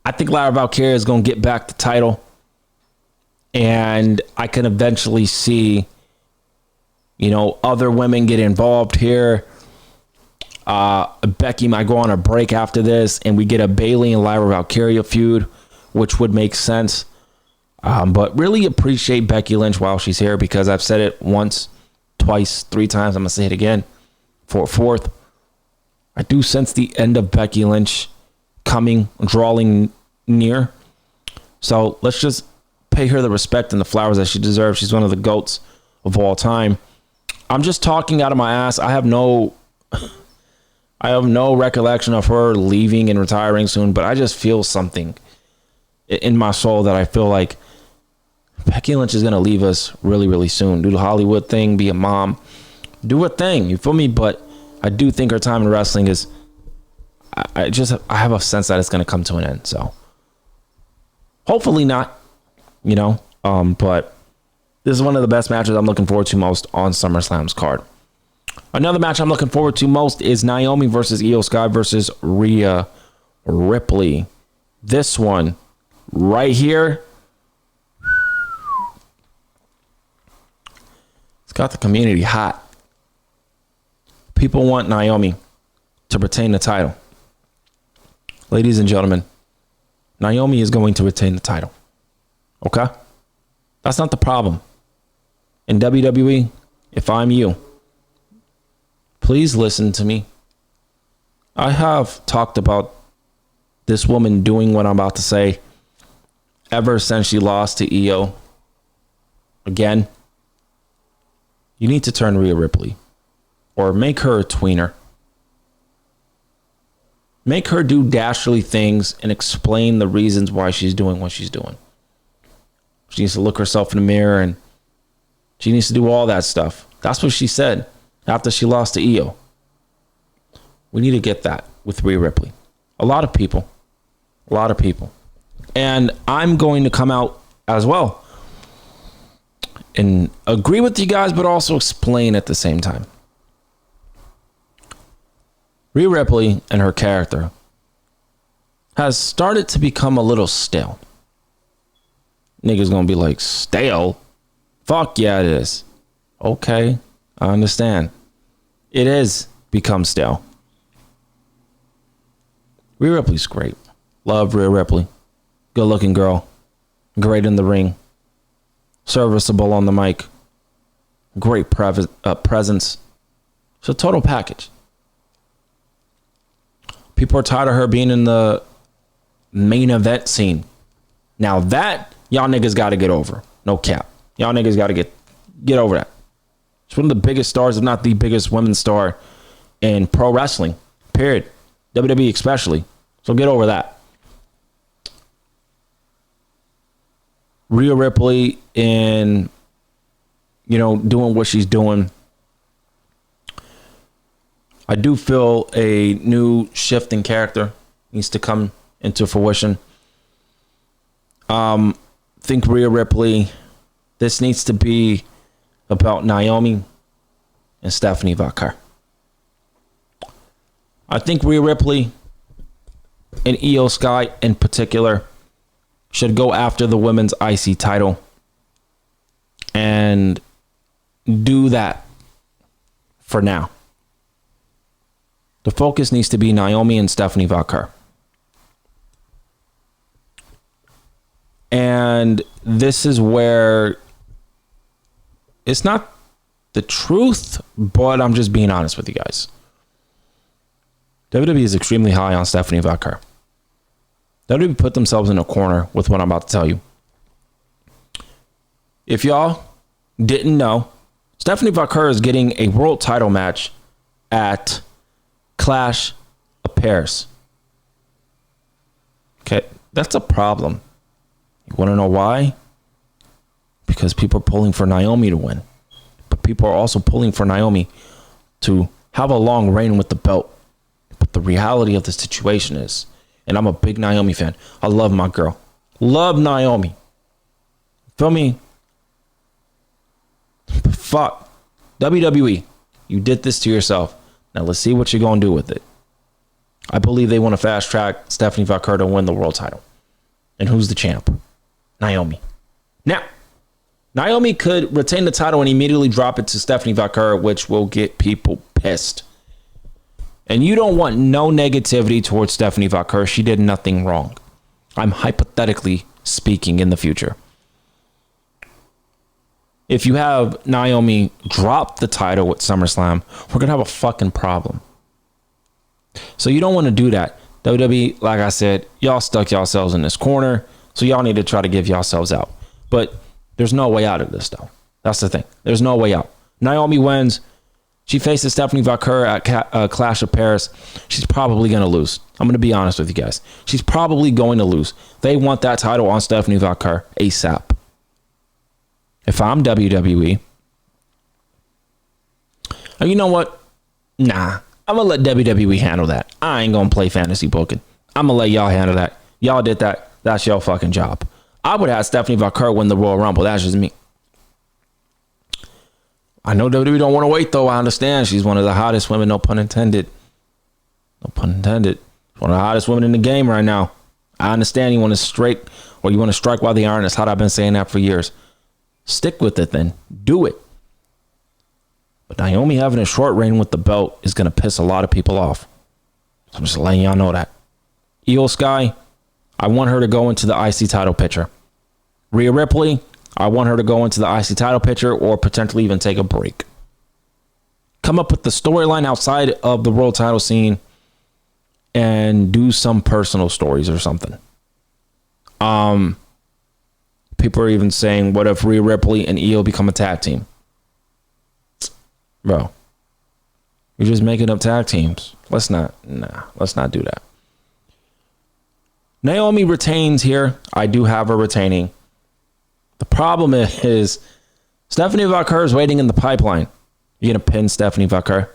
I think Lyra Valkyria is going to get back the title. And I can eventually see, other women get involved here. Becky might go on a break after this, and we get a Bayley and Lyra Valkyria feud, which would make sense. But really appreciate Becky Lynch while she's here, because I've said it once, twice, 3 times. I'm going to say it again for a fourth. I do sense the end of Becky Lynch coming, drawing near. So let's just pay her the respect and the flowers that she deserves. She's one of the GOATs of all time. I'm just talking out of my ass. I have no recollection of her leaving and retiring soon, but I just feel something in my soul that I feel like Becky Lynch is going to leave us really, really soon. Do the Hollywood thing, be a mom, do her thing. You feel me? But I do think her time in wrestling is, I have a sense that it's going to come to an end. So hopefully not, but this is one of the best matches I'm looking forward to most on SummerSlam's card. Another match I'm looking forward to most is Naomi versus Io Sky versus Rhea Ripley. This one right here, it's got the community hot. People want Naomi to retain the title. Ladies and gentlemen, Naomi is going to retain the title. Okay? That's not the problem. In WWE, if I'm you, please listen to me. I have talked about this woman doing what I'm about to say ever since she lost to Io. Again, you need to turn Rhea Ripley or make her a tweener. Make her do dastardly things and explain the reasons why she's doing what she's doing. She needs to look herself in the mirror and she needs to do all that stuff. That's what she said after she lost to Io. We need to get that with Rhea Ripley. A lot of people. And I'm going to come out as well and agree with you guys, but also explain at the same time. Rhea Ripley and her character has started to become a little stale. Niggas gonna be like, stale? Fuck yeah, it is. Okay, I understand. It is become stale. Rhea Ripley's great. Love Rhea Ripley. Good looking girl. Great in the ring. Serviceable on the mic. Great presence. It's a total package. People are tired of her being in the main event scene. Now that y'all niggas got to get over. No cap. Y'all niggas got to get over that. She's one of the biggest stars, if not the biggest women's star in pro wrestling. Period. WWE especially. So get over that. Rhea Ripley in, doing what she's doing. I do feel a new shift in character needs to come into fruition. Think Rhea Ripley, this needs to be about Naomi and Stephanie Vaquer. I think Rhea Ripley and Io Sky in particular should go after the women's IC title and do that for now. The focus needs to be Naomi and Stephanie Vaquer. And this is where it's not the truth, but I'm just being honest with you guys. WWE is extremely high on Stephanie Vaquer. WWE put themselves in a corner with what I'm about to tell you. If y'all didn't know, Stephanie Vaquer is getting a world title match at Clash of Paris. Okay, that's a problem. You want to know why? Because people are pulling for Naomi to win. But people are also pulling for Naomi to have a long reign with the belt. But the reality of the situation is, and I'm a big Naomi fan. I love my girl. Love Naomi. Feel me? But fuck. WWE, you did this to yourself. Now let's see what you're going to do with it. I believe they want to fast track Stephanie Vaquer to win the world title. And who's the champ? Naomi. Now, Naomi could retain the title and immediately drop it to Stephanie Vaquer, which will get people pissed. And you don't want no negativity towards Stephanie Vaquer. She did nothing wrong. I'm hypothetically speaking in the future. If you have Naomi drop the title at SummerSlam, we're going to have a fucking problem. So you don't want to do that. WWE, like I said, y'all stuck yourselves in this corner. So y'all need to try to give yourselves out. But there's no way out of this, though. That's the thing. There's no way out. Naomi wins. She faces Stephanie Vaquer at Clash of Paris. She's probably going to lose. I'm going to be honest with you guys. She's probably going to lose. They want that title on Stephanie Vaquer ASAP. If I'm WWE, you know what? Nah, I'm going to let WWE handle that. I ain't going to play fantasy booking. I'm going to let y'all handle that. Y'all did that. That's your fucking job. I would have Stephanie Vaquer win the Royal Rumble. That's just me. I know WWE don't want to wait, though. I understand. She's one of the hottest women. No pun intended. No pun intended. One of the hottest women in the game right now. I understand you want to strike while the iron is hot. I've been saying that for years. Stick with it then. Do it. But Naomi having a short reign with the belt is going to piss a lot of people off. So I'm just letting y'all know that. Io Sky, I want her to go into the IC title picture. Rhea Ripley, I want her to go into the IC title picture or potentially even take a break. Come up with the storyline outside of the world title scene and do some personal stories or something. People are even saying, what if Rhea Ripley and Io become a tag team? Bro, you're just making up tag teams. Let's not do that. Naomi retains here. I do have her retaining. The problem is Stephanie Vaquer is waiting in the pipeline. You're going to pin Stephanie Vaquer?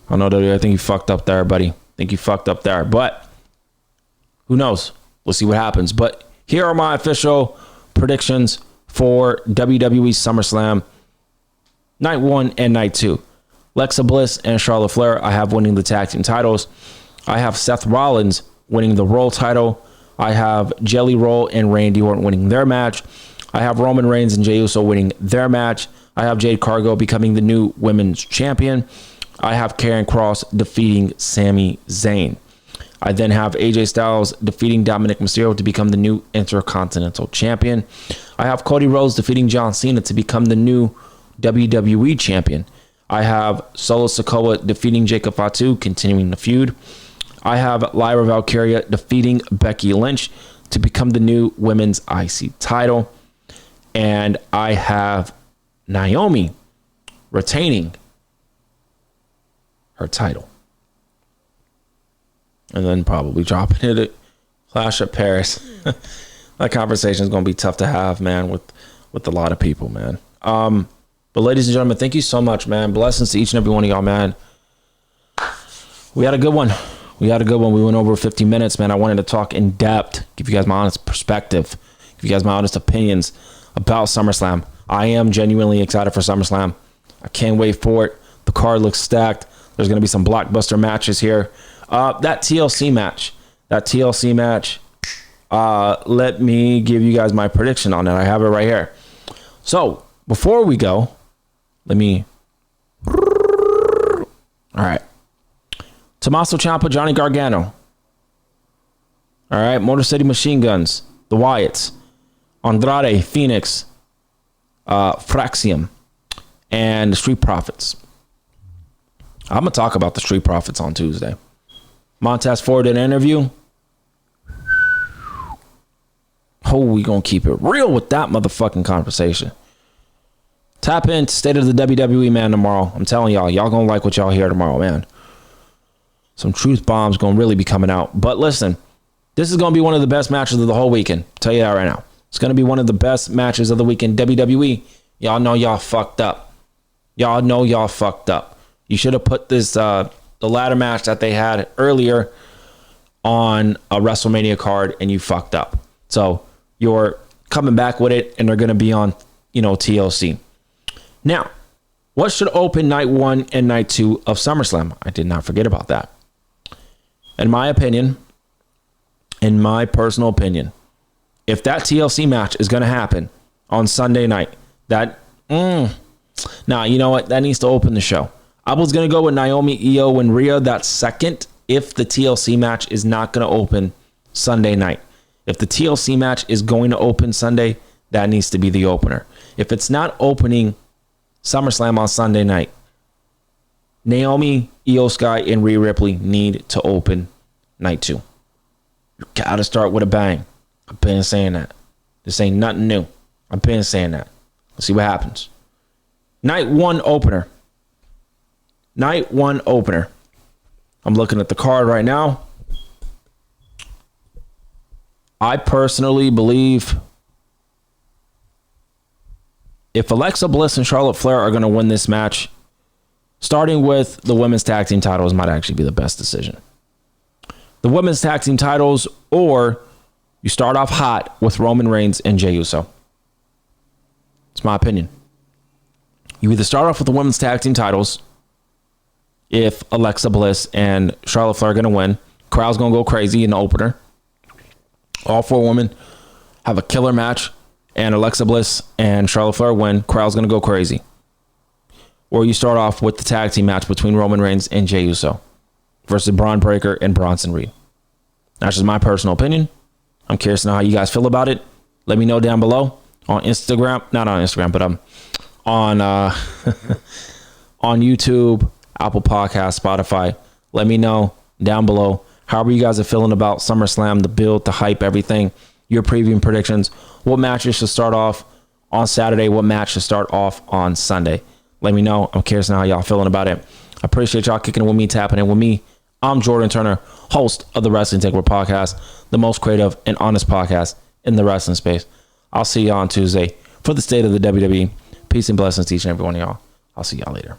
I know, I think you fucked up there, buddy. I think you fucked up there. But who knows? We'll see what happens. But here are my official predictions for WWE SummerSlam Night 1 and Night 2. Alexa Bliss and Charlotte Flair, I have winning the tag team titles. I have Seth Rollins winning the Raw title. I have Jelly Roll and Randy Orton winning their match. I have Roman Reigns and Jey Uso winning their match. I have Jade Cargill becoming the new women's champion. I have Karrion Kross defeating Sami Zayn. I then have AJ Styles defeating Dominic Mysterio to become the new Intercontinental Champion. I have Cody Rhodes defeating John Cena to become the new WWE Champion. I have Solo Sikoa defeating Jacob Fatu, continuing the feud. I have Lyra Valkyria defeating Becky Lynch to become the new Women's IC title. And I have Naomi retaining her title. And then probably dropping it at Clash of Paris. That conversation is going to be tough to have, man, with a lot of people, man. But ladies and gentlemen, thank you so much, man. Blessings to each and every one of y'all, man. We had a good one. We went over 50 minutes, man. I wanted to talk in depth, give you guys my honest perspective, give you guys my honest opinions about SummerSlam. I am genuinely excited for SummerSlam. I can't wait for it. The card looks stacked. There's going to be some blockbuster matches here. That TLC match, let me give you guys my prediction on it. I have it right here. So, before we go, all right. Tommaso Ciampa, Johnny Gargano. All right. Motor City Machine Guns, the Wyatts, Andrade, Phoenix, Fraxium, and the Street Profits. I'm going to talk about the Street Profits on Tuesday. Montez Ford did an interview. Oh, we gonna keep it real with that motherfucking conversation. Tap into State of the WWE, man, tomorrow. I'm telling y'all gonna like what y'all hear tomorrow, man. Some truth bombs gonna really be coming out. But listen, this is gonna be one of the best matches of the whole weekend. I'll tell you that right now. It's gonna be one of the best matches of the weekend. WWE, y'all know y'all fucked up. Y'all know y'all fucked up. You should have put this the ladder match that they had earlier on a WrestleMania card, and you fucked up. So you're coming back with it, and they're going to be on, TLC. Now, what should open night 1 and night 2 of SummerSlam? I did not forget about that. In my personal opinion, if that TLC match is going to happen on Sunday night, now, you know what? That needs to open the show. I was going to go with Naomi, Io, and Rhea. That's second if the TLC match is not going to open Sunday night. If the TLC match is going to open Sunday, that needs to be the opener. If it's not opening SummerSlam on Sunday night, Naomi, Io Sky, and Rhea Ripley need to open night 2. You got to start with a bang. I've been saying that. This ain't nothing new. I've been saying that. Let's see what happens. Night 1 opener. Night 1 opener. I'm looking at the card right now. I personally believe if Alexa Bliss and Charlotte Flair are going to win this match, starting with the women's tag team titles might actually be the best decision. The women's tag team titles, or you start off hot with Roman Reigns and Jey Uso. It's my opinion. You either start off with the women's tag team titles if Alexa Bliss and Charlotte Flair are going to win. Crowd's going to go crazy in the opener. All 4 women have a killer match, and Alexa Bliss and Charlotte Flair win. Crowd's going to go crazy. Or you start off with the tag team match between Roman Reigns and Jey Uso versus Braun Breaker and Bronson Reed. That's just my personal opinion. I'm curious to know how you guys feel about it. Let me know down below on Instagram. Not on Instagram, but on on YouTube, Apple Podcasts, Spotify. Let me know down below however you guys are feeling about SummerSlam, the build, the hype, everything. Your preview predictions. What matches should start off on Saturday? What match should start off on Sunday? Let me know. I'm curious to know how y'all feeling about it. I appreciate y'all kicking it with me, tapping in with me. I'm Jordan Turner, host of the Wrestling Takeover Podcast, the most creative and honest podcast in the wrestling space. I'll see y'all on Tuesday for the state of the WWE. Peace and blessings to each and every one of y'all. I'll see y'all later.